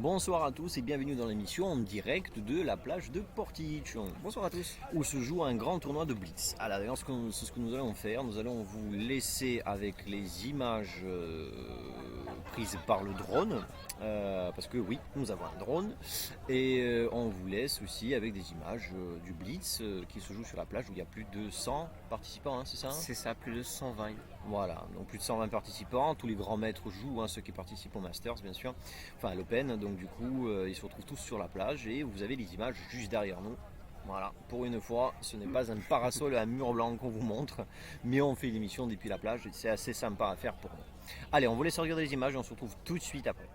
Bonsoir à tous et bienvenue dans l'émission en direct de la plage de Portici. Bonsoir à tous. Où se joue un grand tournoi de Blitz. Alors d'ailleurs, c'est ce que nous allons faire. Nous allons vous laisser avec les images prises par le drone. Parce que oui, nous avons un drone. Et on vous laisse aussi avec des images du Blitz qui se joue sur la plage où il y a plus de 100 participants, c'est ça C'est ça, plus de 120. Voilà, donc plus de 120 participants, tous les grands maîtres jouent, ceux qui participent au Masters bien sûr, enfin à l'Open, donc du coup ils se retrouvent tous sur la plage et vous avez les images juste derrière nous. Voilà, pour une fois, ce n'est pas un parasol et un mur blanc qu'on vous montre, mais on fait l'émission depuis la plage et c'est assez sympa à faire pour nous. Allez, on vous laisse regarder les images et on se retrouve tout de suite après.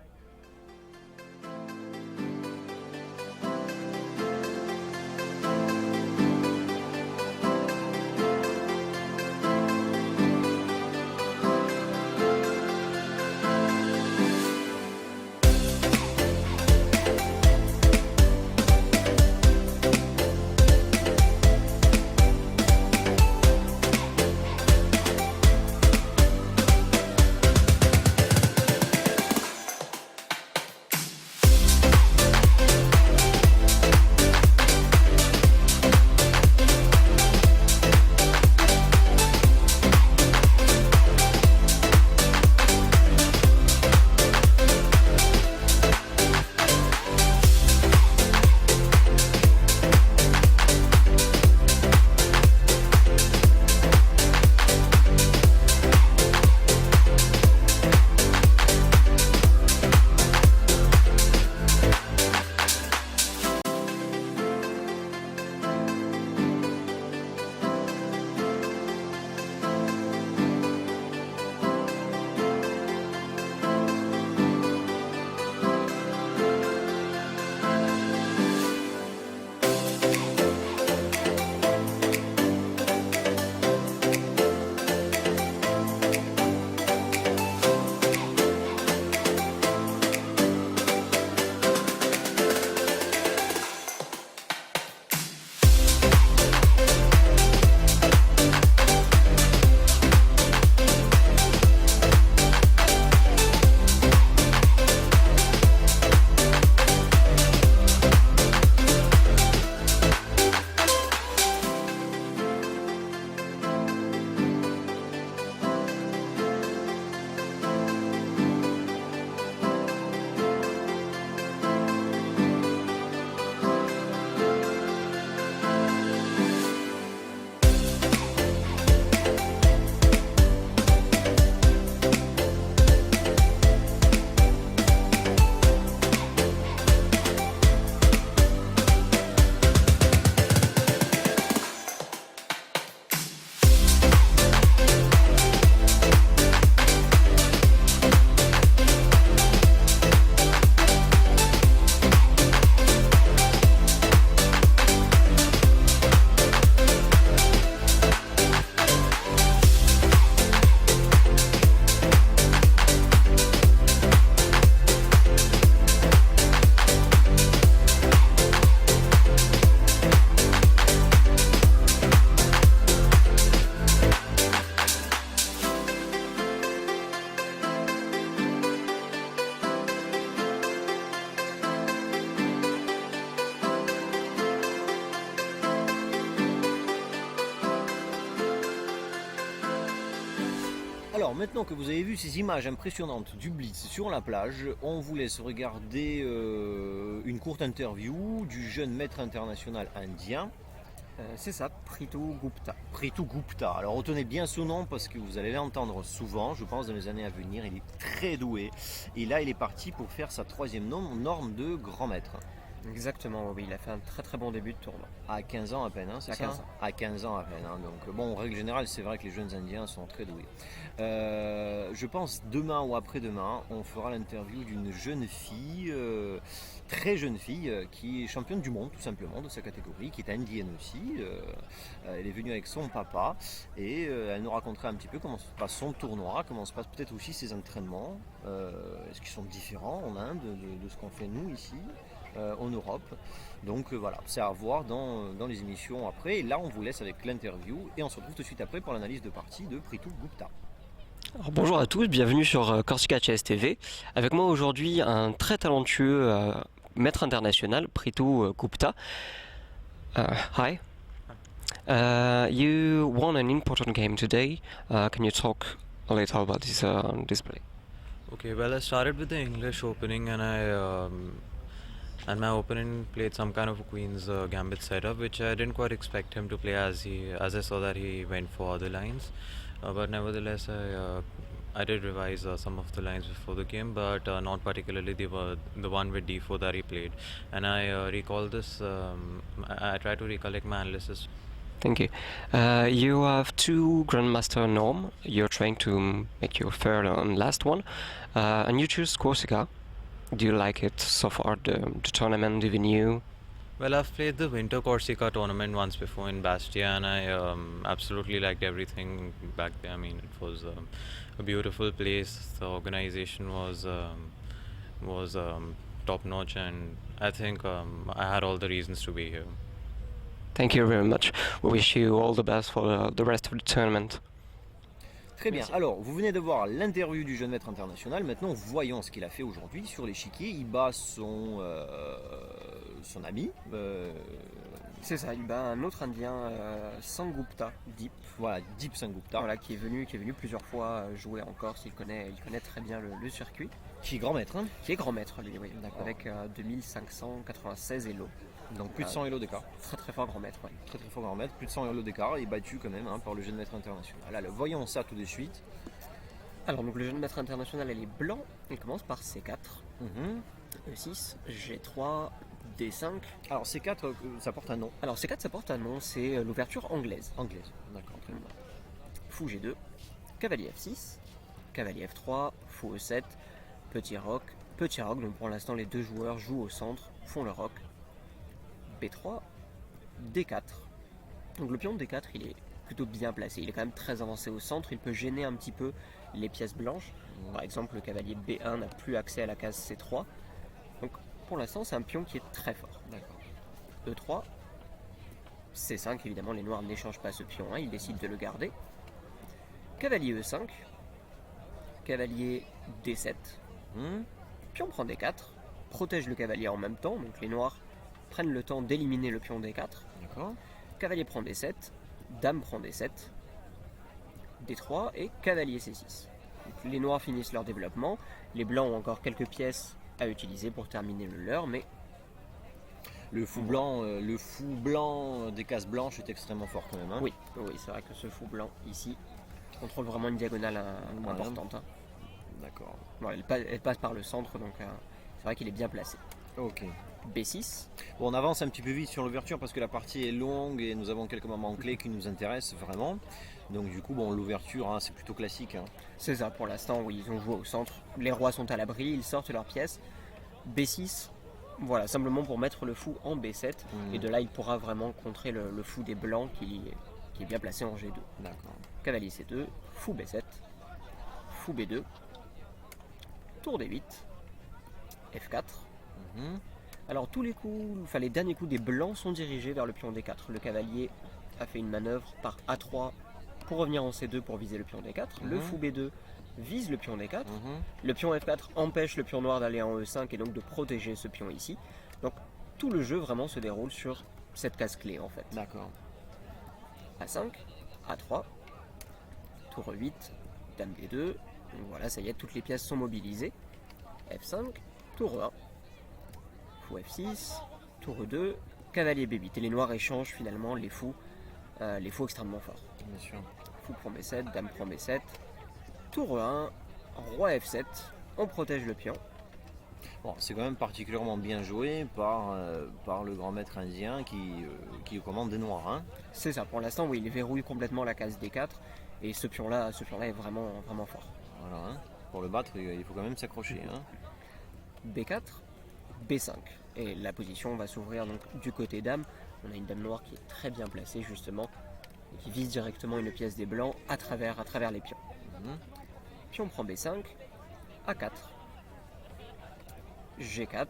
Alors maintenant que vous avez vu ces images impressionnantes du Blitz sur la plage, on vous laisse regarder une courte interview du jeune maître international indien. C'est ça, Prithu Gupta. Prithu Gupta. Alors retenez bien ce nom parce que vous allez l'entendre souvent, je pense dans les années à venir, il est très doué. Et là il est parti pour faire sa troisième norme de grand maître. Exactement, oui, il a fait un très très bon début de tournoi. À 15 ans à peine, c'est À ça 15 ans. À 15 ans à peine. Donc bon, en règle générale, c'est vrai que les jeunes Indiens sont très doués. Je pense demain ou après-demain, on fera l'interview d'une jeune fille, très jeune fille, qui est championne du monde tout simplement de sa catégorie, qui est indienne aussi. Elle est venue avec son papa et elle nous racontera un petit peu comment se passe son tournoi, comment se passe peut-être aussi ses entraînements, est-ce qu'ils sont différents en Inde de ce qu'on fait nous ici. En Europe. Donc voilà, c'est à voir dans les émissions après. Et là, on vous laisse avec l'interview et on se retrouve tout de suite après pour l'analyse de partie de Prithu Gupta. Alors, bonjour à tous, bienvenue sur Corsica Chess TV. Avec moi aujourd'hui un très talentueux maître international, Prithu Gupta. Hi. You won an important game today. Can you talk a little about this display? Okay, well, I started with the English opening, and my opponent played some kind of a Queen's Gambit setup, which I didn't quite expect him to play, as I saw that he went for other lines. But nevertheless, I did revise some of the lines before the game, but not particularly the one with D4 that he played. And I recall this. I try to recollect my analysis. Thank you. You have two Grandmaster norm. You're trying to make your third and last one, and you choose Corsica. Do you like it so far? The tournament, the venue? Well, I've played the Winter Corsica tournament once before in Bastia, and I absolutely liked everything back there. I mean, it was a beautiful place. The organization was top notch, and I think I had all the reasons to be here. Thank you very much. We wish you all the best for the rest of the tournament. Très bien. Merci. Alors, vous venez de voir l'interview du jeune maître international. Maintenant, voyons ce qu'il a fait aujourd'hui sur l'échiquier. Il bat son ami. C'est ça, il bat un autre Indien, Sangupta, Deep, Voilà, Deep Sangupta, voilà, qui est venu plusieurs fois jouer en Corse. Il connaît très bien le circuit. qui est grand maître. Hein. Qui est grand maître, lui, oui, D'accord. avec 2596 Elo. Donc plus de 100 élos d'écart. Très très fort grand maître, ouais. Très très fort grand maître. Plus de 100 élos d'écart et battu quand même par le jeune maître international. Alors, voyons ça tout de suite. Alors donc le jeune maître international, elle est blanc. Il commence par C4, Mhm. E6, G3, D5. Alors, C4, ça porte un nom. Alors C4, ça porte un nom, c'est l'ouverture anglaise. Anglaise. D'accord, très bien. Fou G2, cavalier F6, cavalier F3, fou E7, petit roc, donc pour l'instant les deux joueurs jouent au centre, font le roc, B3, D4. Donc le pion de D4 il est plutôt bien placé, il est quand même très avancé au centre, il peut gêner un petit peu les pièces blanches. Par exemple le cavalier B1 n'a plus accès à la case C3. Donc pour l'instant c'est un pion qui est très fort. D'accord. E3, C5 évidemment les noirs n'échangent pas ce pion, hein, ils décident de le garder. Cavalier E5, cavalier D7, Mhm. pion prend D4, protège le cavalier en même temps, donc les noirs prennent le temps d'éliminer le pion D4. D'accord. Cavalier prend D7, dame prend D7, D3 et cavalier C6. Donc, les noirs finissent leur développement, les blancs ont encore quelques pièces à utiliser pour terminer le leur, mais Le fou blanc des cases blanches est extrêmement fort quand même. Hein. oui, c'est vrai que ce fou blanc ici contrôle vraiment une diagonale importante. Hein. D'accord. Bon, elle passe par le centre, donc c'est vrai qu'il est bien placé. Ok. B6, Bon, on avance un petit peu vite sur l'ouverture parce que la partie est longue et nous avons quelques moments clés qui nous intéressent vraiment. Donc du coup, bon, l'ouverture, hein, c'est plutôt classique. Hein. c'est ça pour l'instant, oui, ils ont joué au centre. Les rois sont à l'abri, ils sortent leurs pièces. B6, voilà, simplement pour mettre le fou en B7. Mhm. Et de là, il pourra vraiment contrer le fou des blancs qui est bien placé en G2. D'accord. Cavalier C2, fou B7, fou B2, tour D8, F4. Mhm. Alors tous les coups, enfin les derniers coups des blancs sont dirigés vers le pion D4. Le cavalier a fait une manœuvre par A3 pour revenir en C2 pour viser le pion D4. Le Mhm. fou B2 vise le pion D4. Mhm. Le pion F4 empêche le pion noir d'aller en E5 et donc de protéger ce pion ici. Donc tout le jeu vraiment se déroule sur cette case clé en fait. D'accord. A5, A3, tour E8, dame D2. Donc voilà, ça y est, toutes les pièces sont mobilisées. F5, tour E1, fou F6, tour E2, cavalier B8. Et les noirs échangent finalement les fous extrêmement forts. Bien sûr. Fou prend B7, dame prend B7, tour E1, roi F7, on protège le pion. Bon, c'est quand même particulièrement bien joué par le grand maître indien qui commande des noirs. Hein. C'est ça, pour l'instant, oui, il verrouille complètement la case D4 et ce pion-là est vraiment, vraiment fort. Voilà, hein. Pour le battre, il faut quand même s'accrocher. Hein. B4, B5. Et la position va s'ouvrir donc du côté dame. On a une dame noire qui est très bien placée justement et qui vise directement une pièce des blancs à travers les pions. Mhm. Pion prend B5, A4, G4,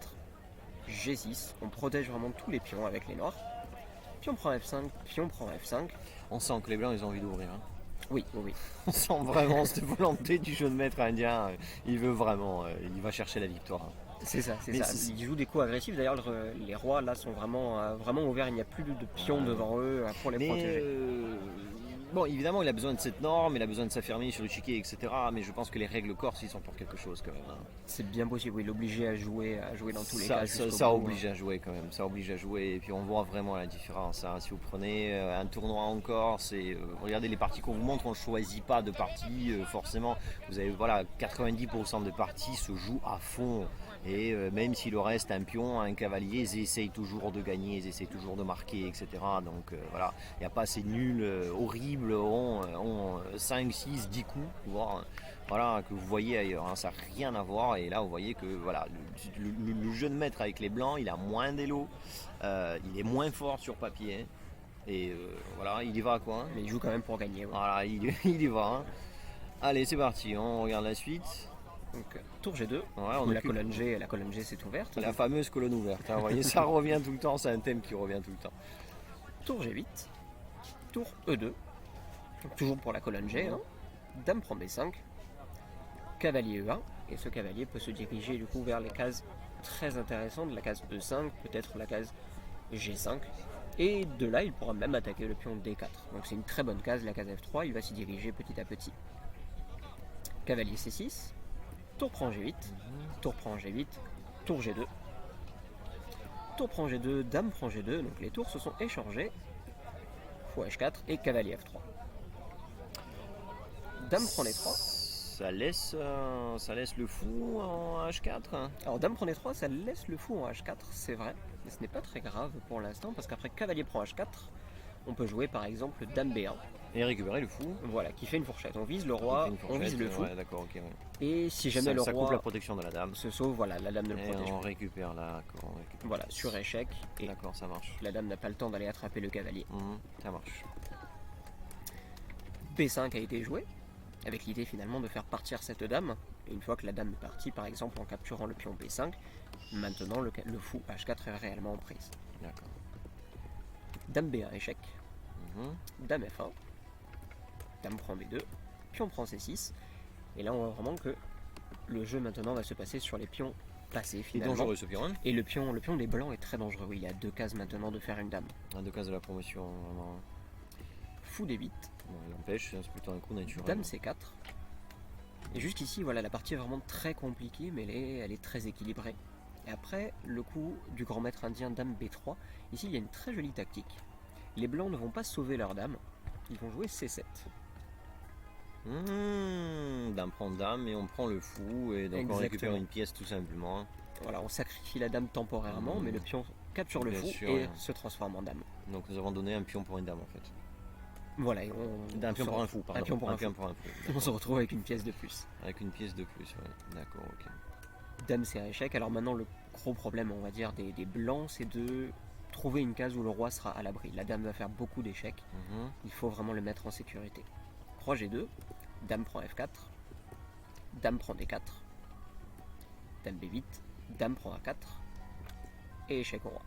G6. On protège vraiment tous les pions avec les noirs. Pion prend F5, pion prend F5. On sent que les blancs, ils ont envie d'ouvrir. Hein. Oui, oui, oui. On sent vraiment cette volonté du jeune maître indien. Il veut vraiment, il va chercher la victoire. C'est ça, c'est Mais ça. Ils jouent des coups agressifs. D'ailleurs, les rois là sont vraiment ouverts. Il n'y a plus de pions Ouais. devant eux pour les Mais protéger. bon, évidemment, il a besoin de cette norme, il a besoin de s'affirmer sur l'échiquier, etc. Mais je pense que les règles corses, ils sont pour quelque chose quand même, hein. C'est bien possible. Oui, l'obliger à jouer dans tous les Ça, cas. ça, jusqu'au ça bout, oblige à jouer quand même, ça oblige à jouer et puis on voit vraiment la différence, hein. Si vous prenez un tournoi en Corse et regardez les parties qu'on vous montre, on ne choisit pas de parties forcément, vous avez voilà 90% de parties se jouent à fond et même s'il leur reste un pion, un cavalier, ils essayent toujours de gagner, ils essayent toujours de marquer, etc. Donc voilà, il n'y a pas ces nuls horribles, ont 5, 6, 10 coups, voire voilà, que vous voyez ailleurs, hein. Ça n'a rien à voir et là vous voyez que voilà, le jeune maître avec les blancs, il a moins d'élo, il est moins fort sur papier et voilà, il y va quoi, hein. Mais il joue quand même pour gagner. Ouais. Voilà, il y va, hein. Allez, c'est parti, on regarde la suite. Donc tour G2. Ouais, on La occupe colonne G s'est ouverte. la fameuse colonne ouverte, hein. Vous voyez, ça revient tout le temps, c'est un thème qui revient tout le temps. Tour G8. Tour E2. Donc, toujours pour la colonne G. Hein. Dame prend B5. Cavalier E1. Et ce cavalier peut se diriger du coup vers les cases très intéressantes. La case E5, peut-être la case G5. Et de là, il pourra même attaquer le pion D4. Donc c'est une très bonne case, la case F3. Il va s'y diriger petit à petit. Cavalier C6. Tour prend G8. Tour prend G8. Tour G2. Tour prend G2. Dame prend G2. Donc les tours se sont échangés. Fou H4 et cavalier F3. Dame prend D3. Ça laisse le fou en H4, hein. Alors dame prend D3, ça laisse le fou en H4, c'est vrai. Mais ce n'est pas très grave pour l'instant parce qu'après cavalier prend H4, on peut jouer par exemple dame B1. Et récupérer le fou. Voilà, qui fait une fourchette. On vise le roi, Qui fait une on vise fourchette, le fou. ouais, d'accord, ok, ouais. Et si jamais le Ça coupe la roi protection de la dame. se sauve, voilà, la dame ne le Et protège on pas. récupère là. On récupère. Voilà, sur échec. Et D'accord, ça marche. la dame n'a pas le temps d'aller attraper le cavalier. Ça marche. B5 a été joué, avec l'idée finalement de faire partir cette dame. Et une fois que la dame est partie, par exemple en capturant le pion B5, maintenant le fou H4 est réellement en prise. D'accord. Dame B1 échec, Mhm. dame F1, dame prend B2, pion prend C6. Et là on voit vraiment que le jeu maintenant va se passer sur les pions passés Il est finalement. dangereux ce pion, hein. Et le pion des blancs est très dangereux. Oui, il y a 2 cases maintenant de faire une dame. Un deux cases de la promotion, vraiment. Fou D8, Bon, il empêche, c'est plutôt un coup naturel. dame C4. Et jusqu'ici, voilà, la partie est vraiment très compliquée, mais elle est très équilibrée. Et après, le coup du grand maître indien dame B3, ici il y a une très jolie tactique. Les blancs ne vont pas sauver leur dame, ils vont jouer C7. Dame prend dame et on prend le fou et donc on Exactement. récupère une pièce tout simplement. Voilà, on sacrifie la dame temporairement, mais le pion capture le Bien fou sûr, et ouais. se transforme en dame. Donc nous avons donné un pion pour une dame en fait. Voilà, et Un pion pour un fou, pardon. Un pion pour un pion fou. pour un fou. On se retrouve avec une pièce de plus. Avec une pièce de plus, ouais. D'accord, ok. Dame c'est échec. Alors maintenant le gros problème on va dire des blancs c'est de trouver une case où le roi sera à l'abri. La dame va faire beaucoup d'échecs. Mhm. Il faut vraiment le mettre en sécurité. Roi G2, dame prend F4, dame prend D4, dame B8, dame prend A4 et échec au roi.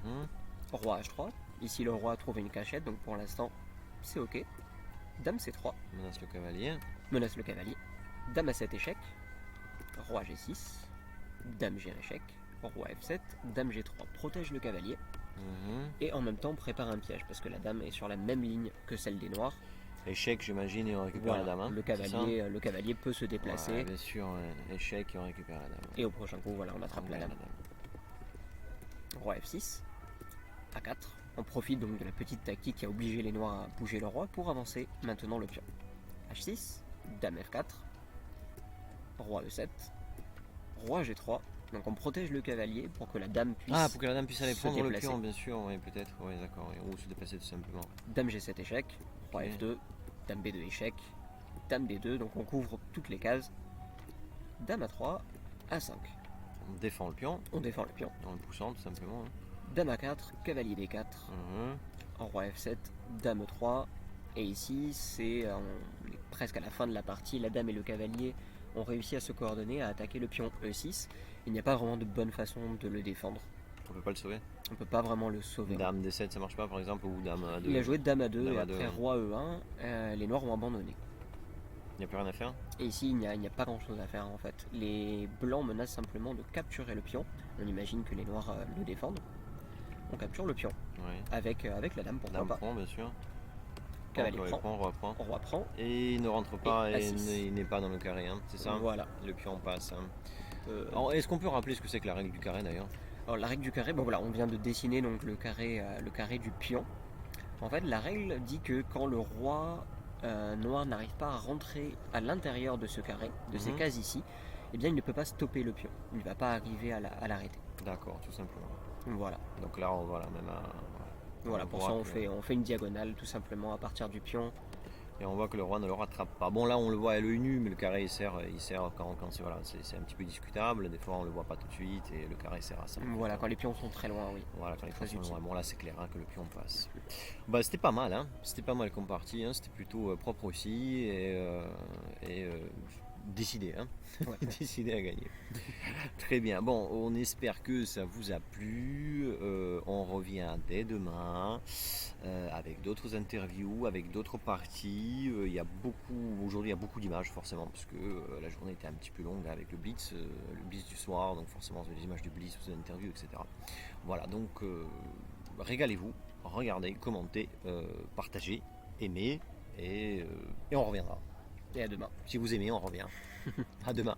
Mhm. Roi H3, ici le roi trouve une cachette donc pour l'instant c'est ok. Dame C3, Menace le cavalier. menace le cavalier. Dame A7 échec, roi G6, dame G échec, roi F7, dame G3 protège le cavalier Mhm. et en même temps prépare un piège parce que la dame est sur la même ligne que celle des noirs. Échec, j'imagine, et on récupère Voilà, la dame, hein. le cavalier peut se déplacer Ouais, bien sûr, ouais. Échec et on récupère la dame. et au prochain coup voilà on attrape la dame. Roi F6, A4. On profite donc de la petite tactique qui a obligé les noirs à bouger le roi pour avancer maintenant le pion. H6, dame F4, roi E7, roi G3. Donc on protège le cavalier pour que la dame puisse Ah, pour que la dame puisse aller se prendre le déplacer. pion, bien sûr, oui, peut-être, oui, d'accord, oui. Ou se déplacer tout simplement. Dame G7 échec, roi Ok. F2, dame B2 échec, dame D2, donc on couvre toutes les cases. Dame A3, A5. On défend le pion, On défend le pion. en le poussant tout simplement, hein. Dame A4, cavalier D4, Mhm. roi F7, dame E3. Et ici, on est presque à la fin de la partie. La dame et le cavalier ont réussi à se coordonner, à attaquer le pion E6. Il n'y a pas vraiment de bonne façon de le défendre. On peut pas le sauver. On peut pas vraiment le sauver. Dame D7 ça marche pas par exemple, ou Dame A2. Il a joué Dame A2 Dame et A2, après ouais. Roi E1, les noirs ont abandonné. Il n'y a plus rien à faire. Et ici, il n'y a pas grand chose à faire en fait. Les blancs menacent simplement de capturer le pion. On imagine que les noirs le défendent. On capture le pion Ouais. avec la dame, pourquoi Dame pas. prend bien sûr. Cavalier Cavalier prend. Roi prend. Roi prend. Et il ne rentre pas Et et A6. il n'est pas dans le carré, hein, c'est ça. Voilà. Le pion passe. Hein. Euh, Alors, est-ce qu'on peut rappeler ce que c'est que la règle du carré d'ailleurs? alors la règle du carré, bon voilà, on vient de dessiner donc le carré du pion. En fait, la règle dit que quand le roi noir n'arrive pas à rentrer à l'intérieur de ce carré, de ces Mhm. cases ici, eh bien il ne peut pas stopper le pion. Il ne va pas arriver à l'arrêter. D'accord, tout simplement. Voilà. Donc là, on va là même à. Voilà, on pour voit ça que- on fait une diagonale tout simplement à partir du pion. Et on voit que le roi ne le rattrape pas. Bon, là, on le voit à l'œil nu, mais le carré, il sert quand voilà, c'est un petit peu discutable. Des fois, on le voit pas tout de suite et le carré sert à ça. Voilà, quand les pions sont très loin, oui. Voilà, quand les Très pions sont utile. loin. Bon, là, c'est clair hein, que le pion passe. Bah, c'était pas mal, hein. C'était pas mal comme partie. Hein. C'était plutôt propre aussi et décidé, hein. Ouais. Décidé à gagner. Très bien. Bon, on espère que ça vous a plu. On revient dès demain avec d'autres interviews, avec d'autres parties. Aujourd'hui, il y a beaucoup d'images forcément parce que la journée était un petit peu longue avec le Blitz du soir, donc forcément vous avez des images du Blitz, des interviews, etc. Voilà, donc régalez-vous, regardez, commentez, partagez, aimez et on reviendra. Et à demain. Si vous aimez, on revient. À demain.